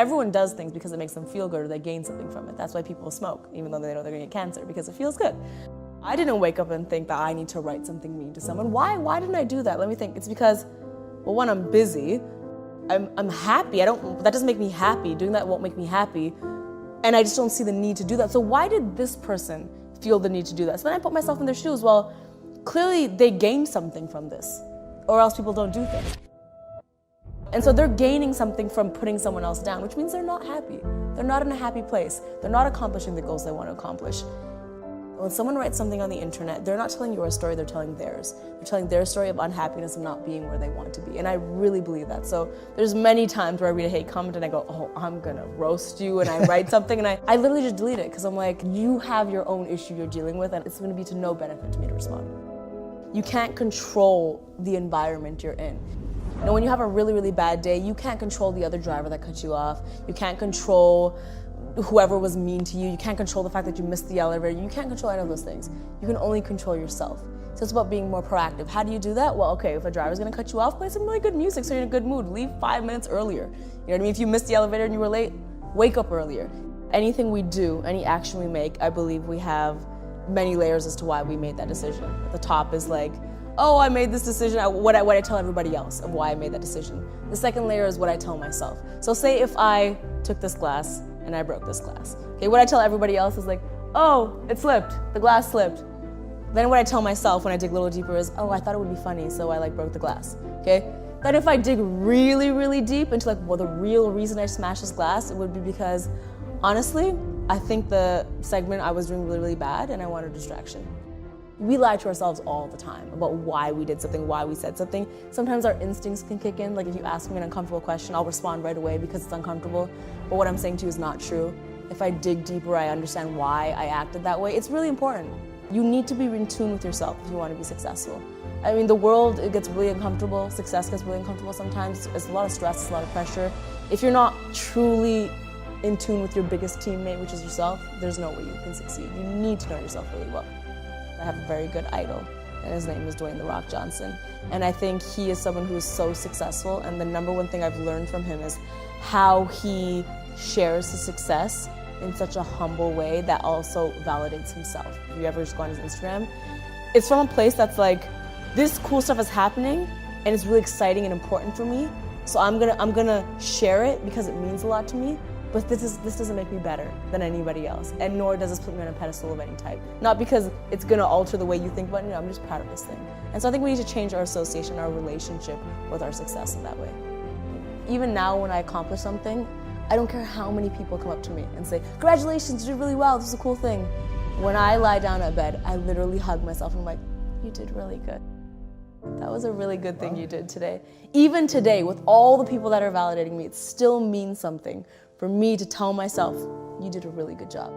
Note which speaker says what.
Speaker 1: everyone does things because it makes them feel good or they gain something from it. That's why people smoke, even though they know they're gonna get cancer, because it feels good. I didn't wake up and think that I need to write something mean to someone. Why didn't I do that? Let me think. It's because, well, one, I'm busy. I'm happy. That doesn't make me happy. Doing that won't make me happy. And I just don't see the need to do that. So why did this person feel the need to do that? So then I put myself in their shoes. Well, clearly they gained something from this, or else people don't do things. And so they're gaining something from putting someone else down, which means they're not happy. They're not in a happy place. They're not accomplishing the goals they want to accomplish. When someone writes something on the internet, they're not telling your story, they're telling theirs. They're telling their story of unhappiness of not being where they want to be. And I really believe that. So there's many times where I read a hate comment and I go, oh, I'm gonna roast you, and I write something and I literally just delete it, because I'm like, you have your own issue you're dealing with, and it's gonna be to no benefit to me to respond. You can't control the environment you're in. You know, when you have a really, really bad day, you can't control the other driver that cut you off. You can't control whoever was mean to you. You can't control the fact that you missed the elevator. You can't control any of those things. You can only control yourself. So it's about being more proactive. How do you do that? Well, okay, if a driver's gonna cut you off, play some really good music so you're in a good mood. Leave 5 minutes earlier. You know what I mean? If you missed the elevator and you were late, wake up earlier. Anything we do, any action we make, I believe we have many layers as to why we made that decision. At the top is like, oh, I made this decision, what I tell everybody else of why I made that decision. The second layer is what I tell myself. So say if I took this glass and I broke this glass. Okay, what I tell everybody else is like, oh, it slipped, the glass slipped. Then what I tell myself when I dig a little deeper is, oh, I thought it would be funny, so I broke the glass, okay? Then if I dig really, really deep into well, the real reason I smashed this glass, it would be because, honestly, I think the segment I was doing really, really bad and I wanted a distraction. We lie to ourselves all the time about why we did something, why we said something. Sometimes our instincts can kick in. Like if you ask me an uncomfortable question, I'll respond right away because it's uncomfortable. But what I'm saying to you is not true. If I dig deeper, I understand why I acted that way. It's really important. You need to be in tune with yourself if you want to be successful. I mean, the world, it gets really uncomfortable. Success gets really uncomfortable sometimes. It's a lot of stress, it's a lot of pressure. If you're not truly in tune with your biggest teammate, which is yourself, there's no way you can succeed. You need to know yourself really well. I have a very good idol, and his name is Dwayne "The Rock" Johnson. And I think he is someone who is so successful, and the number one thing I've learned from him is how he shares his success in such a humble way that also validates himself. If you ever just go on his Instagram, it's from a place that's like, this cool stuff is happening, and it's really exciting and important for me, so I'm gonna share it because it means a lot to me. But this doesn't make me better than anybody else, and nor does this put me on a pedestal of any type. Not because it's gonna alter the way you think about it, I'm just proud of this thing. And so I think we need to change our association, our relationship with our success in that way. Even now when I accomplish something, I don't care how many people come up to me and say, congratulations, you did really well, this is a cool thing. When I lie down at bed, I literally hug myself and I'm like, you did really good. That was a really good thing you did today. Even today, with all the people that are validating me, it still means something for me to tell myself, you did a really good job.